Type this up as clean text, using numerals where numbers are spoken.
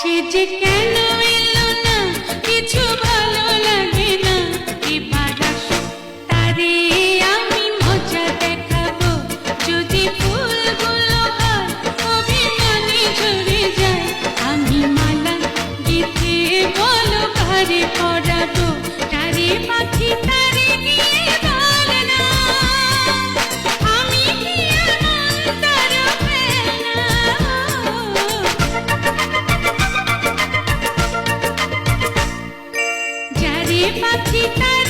সে যে কেন এলো না কিছু ভালো লাগে না, এবার আসুক তারে আমি মজা দেখাবো। যদি ফুলগুলো হয় অভিমানে ঝরে যায়, আমি মালা গেঁথে বলো ঘরে পরাবো। তারে পাখি তারে নিয়ে বল না, আমি কি এমন তার ফেলা। যারে পাখি তারে